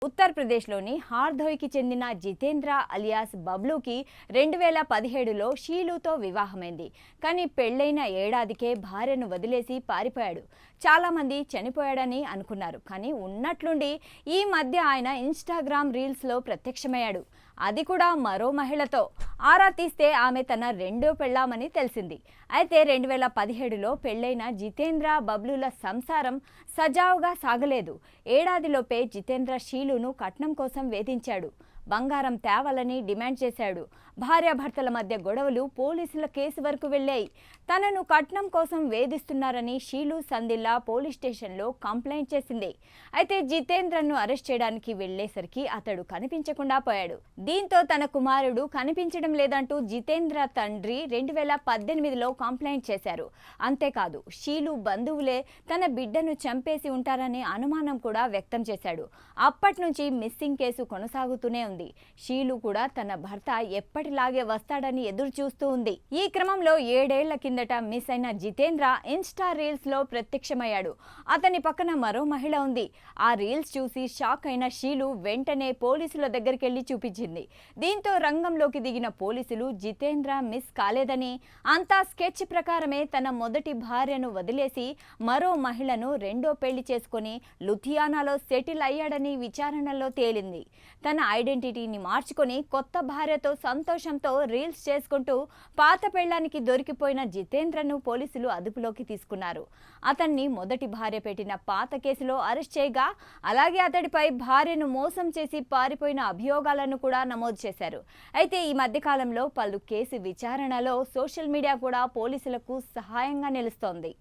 ఉత్తరప్రదేశ్లోని హార్దోయ్కి చెందిన జితేంద్ర అలియాస్ బబ్లూకి 2017లో షీలుతో వివాహమైంది. కానీ పెళ్లైన ఏడాదికే భార్యను వదిలేసి పారిపోయాడు. చాలామంది చనిపోయాడని అనుకున్నారు. కానీ ఉన్నట్లుండి ఈ మధ్య ఆయన ఇన్స్టాగ్రామ్ రీల్స్లో ప్రత్యక్షమయ్యాడు. అది కూడా మరో మహిళతో. ఆరా తీస్తే ఆమె తన రెండో పెళ్లామని తెలిసింది. అయితే 2017లో పెళ్లైన జితేంద్ర బబ్లూల సంసారం సజావుగా సాగలేదు. ఏడాదిలోపే జితేంద్ర షీలును కట్నం కోసం వేధించాడు. బంగారం తేవాలని డిమాండ్ చేశాడు. భార్యాభర్తల మధ్య గొడవలు పోలీసుల కేసు వరకు వెళ్ళాయి. తనను కట్నం కోసం వేధిస్తున్నారని షీలు సందిల్లా పోలీస్ స్టేషన్లో కంప్లైంట్ చేసింది. అయితే జితేంద్రను అరెస్ట్ చేయడానికి వెళ్లేసరికి అతడు కనిపించకుండా పోయాడు. దీంతో తన కుమారుడు కనిపించడం లేదంటూ జితేంద్ర తండ్రి 2018లో కంప్లైంట్ చేశారు. అంతేకాదు, షీలు బంధువులే తన బిడ్డను చంపేసి ఉంటారనే అనుమానం కూడా వ్యక్తం చేశాడు. అప్పటి నుంచి మిస్సింగ్ కేసు కొనసాగుతూనే ఉంది. షీలు కూడా తన భర్త ఎప్పటిలాగే వస్తాడని ఎదురు చూస్తూ ఉంది. ఈ క్రమంలో 7 ఏళ్ల కిందట మిస్ అయిన జితేంద్ర ఇన్స్టా రీల్స్ లో ప్రత్యక్షమయ్యాడు. అతని పక్కన మరో మహిళ ఉంది. ఆ రీల్స్ చూసి షాక్ అయిన షీలు వెంటనే పోలీసుల దగ్గరికి వెళ్లి చూపించింది. దీంతో రంగంలోకి దిగిన పోలీసులు జితేంద్ర మిస్ కాలేదని, అంతా స్కెచ్ ప్రకారమే తన మొదటి భార్యను వదిలేసి మరో మహిళను రెండో పెళ్లి చేసుకుని లుధియానాలో సెటిల్ అయ్యాడని విచారణలో తేలింది. తన ఐడెంటిటీని మార్చుకొని కొత్త భార్యతో సంతోషంతో రీల్స్ చేసుకుంటూ పాత పెళ్లానికి దొరికిపోయిన జితేంద్రను పోలీసులు అదుపులోకి తీసుకున్నారు. అతన్ని మొదటి భార్య పెట్టిన పాత కేసులో అరెస్ట్ చేయగా, అలాగే అతడిపై భార్యను మోసం చేసి పారిపోయిన అభియోగాలను కూడా నమోదు చేశారు. అయితే ఈ మధ్యకాలంలో పలు కేసు విచారణలో సోషల్ మీడియా కూడా పోలీసులకు సహాయంగా నిలుస్తోంది.